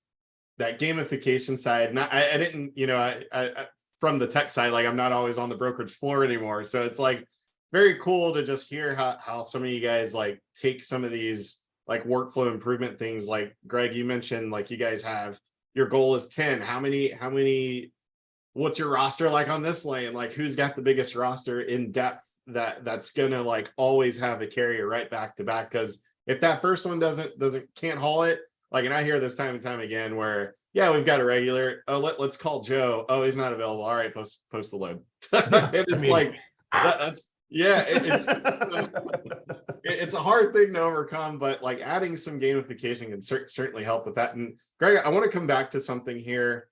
that gamification side. And I didn't, you know, I from the tech side, like I'm not always on the brokerage floor anymore. So it's like very cool to just hear how some of you guys like take some of these like workflow improvement things. Like Greg, you mentioned like you guys have, your goal is 10. How many, what's your roster like on this lane? Like who's got the biggest roster in depth that's gonna like always have a carrier right back to back? Because if that first one can't haul it, like, and I hear this time and time again where, yeah, we've got a regular. Oh, let's call Joe. Oh, he's not available. All right, post the load. And it's like that's yeah. It's a hard thing to overcome, but like adding some gamification can certainly help with that. And Greg, I want to come back to something here.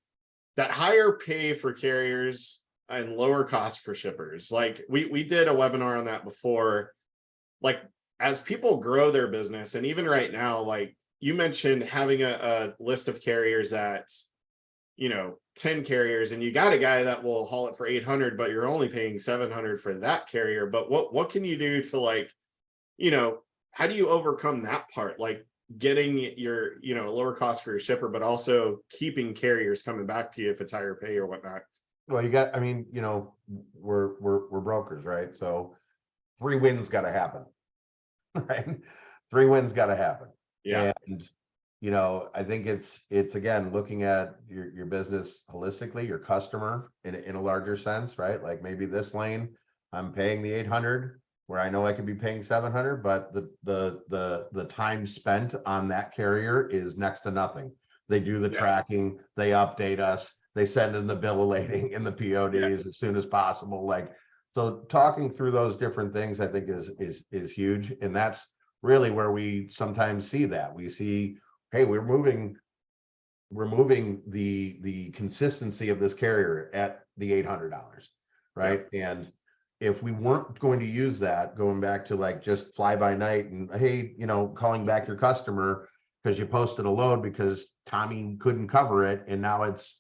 That higher pay for carriers and lower cost for shippers. Like we did a webinar on that before. Like as people grow their business, and even right now, like you mentioned having a list of carriers that, you know, 10 carriers, and you got a guy that will haul it for 800, but you're only paying 700 for that carrier. But what can you do to, like, you know, how do you overcome that part? Like getting your, you know, lower cost for your shipper, but also keeping carriers coming back to you if it's higher pay or whatnot. Well, I mean, you know, we're brokers, right? So 3 wins got to happen, right? 3 wins got to happen. Yeah. And, you know, I think it's again, looking at your business holistically, your customer in a larger sense, right? Like maybe this lane, I'm paying the 800 where I know I could be paying 700, but the time spent on that carrier is next to nothing. They do the tracking, they update us, they send in the bill of lading and the PODs as soon as possible. Like, so talking through those different things, I think is huge. And that's really where we sometimes see that. We see, hey, we're moving the consistency of this carrier at the $800, right? Yeah. And if we weren't going to use that, going back to like just fly by night and, hey, you know, calling back your customer because you posted a load because Tommy couldn't cover it, and now it's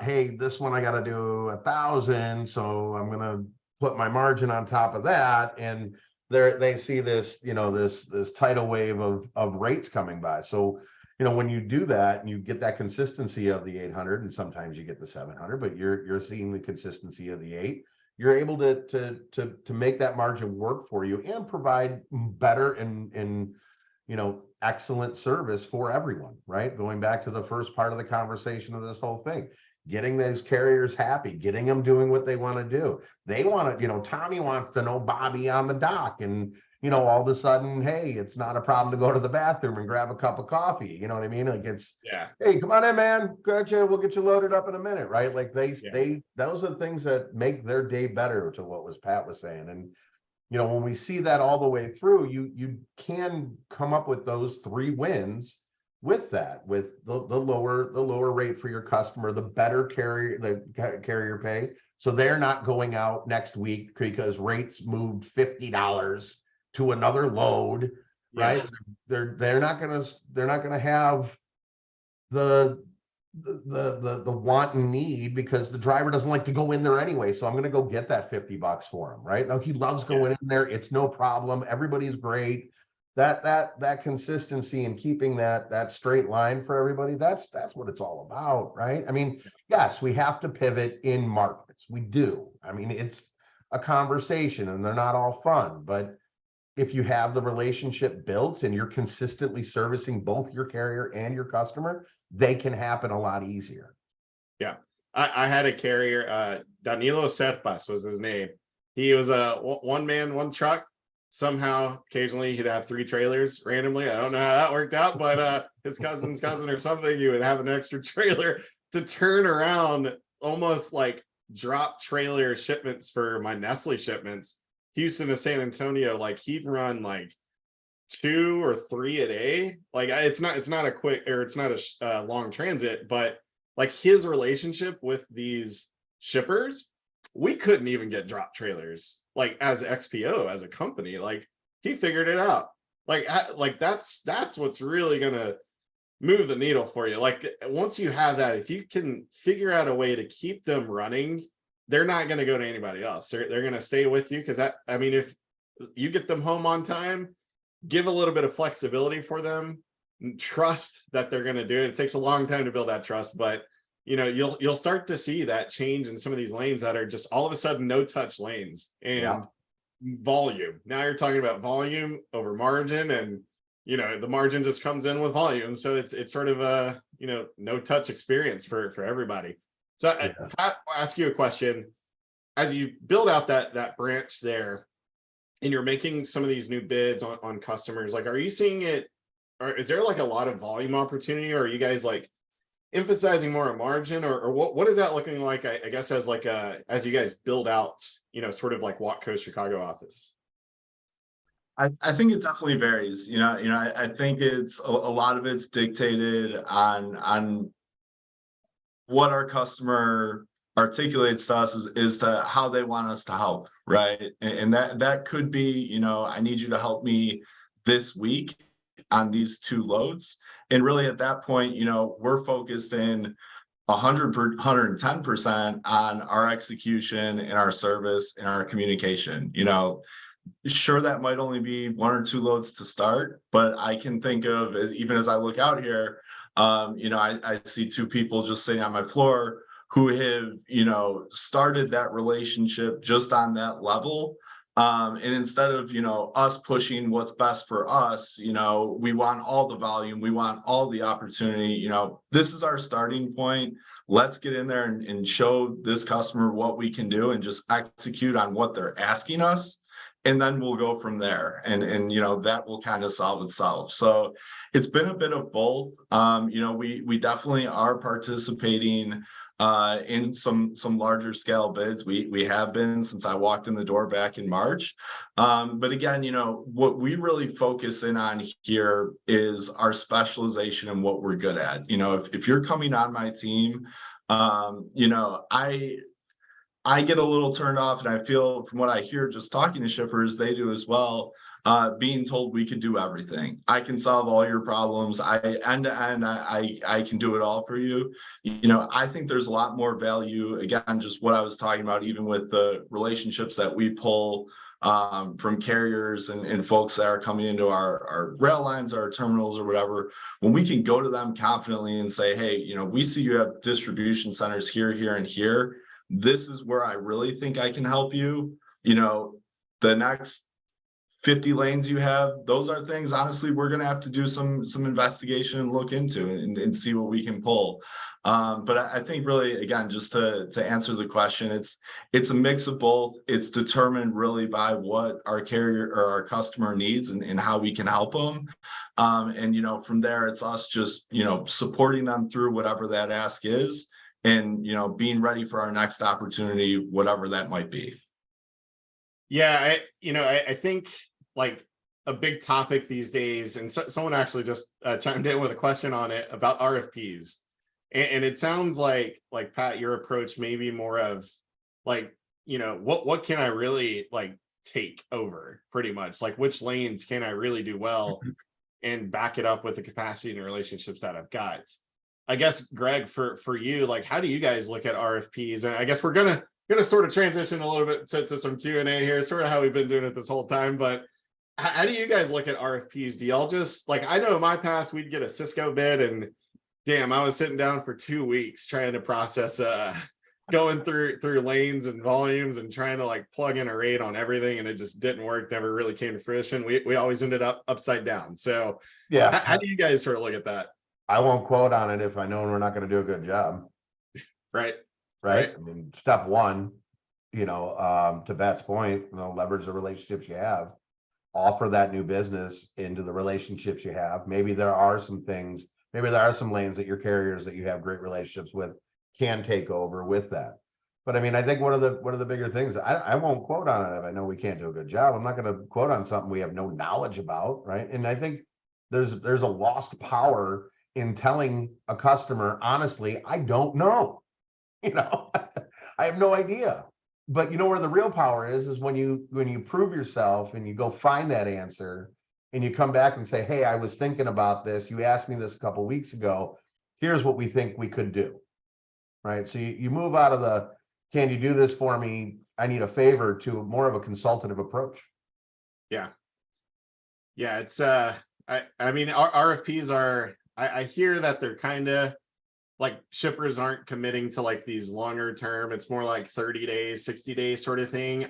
hey, this one I got to do 1,000, so I'm gonna put my margin on top of that. And they see this, you know, this tidal wave of rates coming by. So, you know, when you do that and you get that consistency of the 800, and sometimes you get the 700, but you're seeing the consistency of the 8, you're able to make that margin work for you and provide better and you know, excellent service for everyone, right? Going back to the first part of the conversation of this whole thing, getting those carriers happy, getting them doing what they want to do. They want to, Tommy wants to know Bobby on the dock, and all of a sudden, hey, it's not a problem to go to the bathroom and grab a cup of coffee. You know what I mean? Like hey, come on in, man. Gotcha. We'll get you loaded up in a minute, right? Like those are the things that make their day better, to what Pat was saying. And when we see that all the way through, you can come up with those 3 wins with that, with the lower rate for your customer, the better carrier pay. So they're not going out next week because rates moved $50 to another load, right? They're not gonna have the want and need, because the driver doesn't like to go in there anyway. So I'm going to go get that $50 for him, right? Now he loves going in there. It's no problem. Everybody's great. That consistency and keeping that straight line for everybody, that's what it's all about, right? I mean, yes, we have to pivot in markets. We do. I mean, it's a conversation and they're not all fun, but if you have the relationship built and you're consistently servicing both your carrier and your customer, they can happen a lot easier. Yeah. I had a carrier, Danilo Serpas was his name. He was a one man, one truck. Somehow, occasionally he'd have 3 trailers randomly. I don't know how that worked out, but his cousin's cousin or something, you would have an extra trailer to turn around, almost like drop trailer shipments for my Nestle shipments. Houston to San Antonio, like he'd run like 2 or 3 a day. Like it's not a quick, or it's not a long transit, but like his relationship with these shippers, we couldn't even get drop trailers like as XPO, as a company. Like he figured it out. Like that's what's really gonna move the needle for you. Like once you have that, if you can figure out a way to keep them running, they're not going to go to anybody else. They're going to stay with you, because if you get them home on time, give a little bit of flexibility for them, trust that they're going to do it. It takes a long time to build that trust, but you'll start to see that change in some of these lanes that are just all of a sudden no touch lanes and volume. Now you're talking about volume over margin, and the margin just comes in with volume. So it's sort of a no touch experience for everybody. So Pat, I'll ask you a question. As you build out that branch there, and you're making some of these new bids on customers, like, are you seeing it, or is there like a lot of volume opportunity, or are you guys like emphasizing more a margin, or what is that looking like? I guess as you guys build out, sort of like Watco Chicago office. I think it definitely varies. I think it's a lot of it's dictated on what our customer articulates to us is to how they want us to help, right? And that could be, I need you to help me this week on these 2 loads. And really at that point, we're focused in 110% on our execution and our service and our communication. Sure, that might only be 1 or 2 loads to start, but I can think of, even as I look out here, I see 2 people just sitting on my floor who have, started that relationship just on that level. And instead of, us pushing what's best for us, we want all the volume, we want all the opportunity, this is our starting point. Let's get in there and show this customer what we can do and just execute on what they're asking us. And then we'll go from there. And that will kind of solve itself. So it's been a bit of both. We definitely are participating in some larger scale bids. We have been since I walked in the door back in March. But again, what we really focus in on here is our specialization and what we're good at. If you're coming on my team, I get a little turned off, and I feel from what I hear just talking to shippers, they do as well, being told we can do everything. I can solve all your problems. End to end, I can do it all for you. I think there's a lot more value, again, just what I was talking about, even with the relationships that we pull from carriers and folks that are coming into our rail lines, our terminals or whatever, when we can go to them confidently and say, hey, we see you have distribution centers here, here, and here. This is where I really think I can help you. The next 50 lanes you have, those are things, honestly, we're going to have to do some investigation and look into and see what we can pull. But I think really, again, just to answer the question, it's a mix of both. It's determined really by what our carrier or our customer needs and how we can help them. And, you know, from there, it's us just, you know, supporting them through whatever that ask is and, you know, being ready for our next opportunity, whatever that might be. Yeah, I think like a big topic these days, and someone actually just chimed in with a question on it about RFPs. And it sounds like Pat, your approach may be more of like, you know, what can I really like take over pretty much, like which lanes can I really do well and back it up with the capacity and the relationships that I've got. I guess, Greg, for you, like, how do you guys look at RFPs? And I guess we're gonna sort of transition a little bit to some Q&A here, sort of how we've been doing it this whole time. But how do you guys look at RFPs? Do y'all just like, I know in my past we'd get a Cisco bid and damn, I was sitting down for 2 weeks trying to process going through lanes and volumes and trying to like plug in a rate on everything, and it just didn't work, never really came to fruition. We always ended up upside down. So Yeah. how do you guys sort of look at that? I won't quote on it if I know we're not going to do a good job. Right. Right. I mean, step one, you know, to Pat's point, you know, leverage the relationships you have, offer that new business into the relationships you have. Maybe there are some things, maybe there are some lanes that your carriers that you have great relationships with can take over with that. But I mean, I think one of the bigger things, I won't quote on it if I know we can't do a good job. I'm not going to quote on something we have no knowledge about, right? And I think there's a lost power in telling a customer, honestly, I don't know. You know, I have no idea. But you know where the real power is when you prove yourself and you go find that answer and you come back and say, hey, I was thinking about this. You asked me this a couple of weeks ago. Here's what we think we could do. Right. So you move out of the, can you do this for me? I need a favor, to more of a consultative approach. Yeah. Yeah. It's I mean, our RFPs are, I hear that they're kind of like shippers aren't committing to like these longer term. It's more like 30 days, 60 days sort of thing.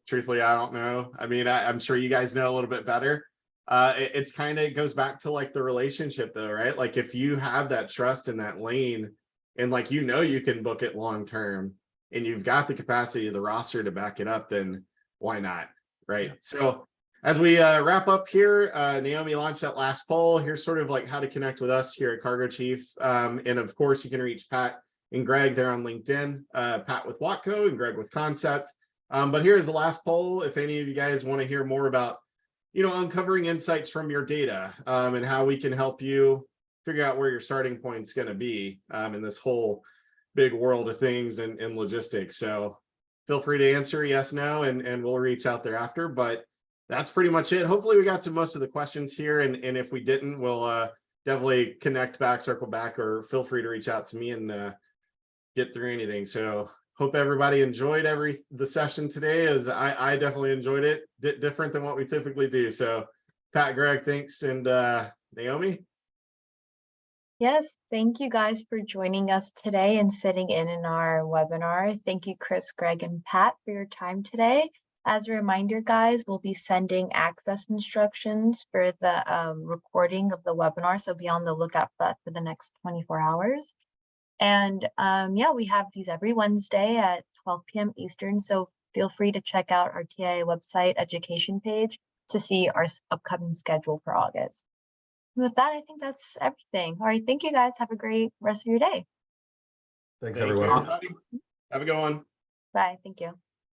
Truthfully, I don't know. I mean, I'm sure you guys know a little bit better. It's kind of, it goes back to like the relationship though, right? Like if you have that trust in that lane and like, you know, you can book it long term and you've got the capacity of the roster to back it up, then why not? Right. So as we wrap up here, Naomi launched that last poll. Here's sort of like how to connect with us here at Cargo Chief. And of course, you can reach Pat and Greg there on LinkedIn, Pat with Watco and Greg with Concept. But here's the last poll. If any of you guys want to hear more about, you know, uncovering insights from your data and how we can help you figure out where your starting point is going to be in this whole big world of things and logistics. So feel free to answer yes, no, and we'll reach out thereafter. But that's pretty much it. Hopefully we got to most of the questions here. And if we didn't, we'll definitely connect back, circle back, or feel free to reach out to me and get through anything. So hope everybody enjoyed the session today, as I definitely enjoyed it. Different than what we typically do. So Pat, Greg, thanks. And Naomi. Yes, thank you guys for joining us today and sitting in our webinar. Thank you, Chris, Greg, and Pat, for your time today. As a reminder, guys, we'll be sending access instructions for the recording of the webinar, so be on the lookout for that for the next 24 hours. And yeah, we have these every Wednesday at 12 p.m. Eastern, so feel free to check out our TIA website education page to see our upcoming schedule for August. And with that, I think that's everything. All right, thank you guys. Have a great rest of your day. Thanks, Thank everyone. you, everybody. Have a good one. Bye. Thank you.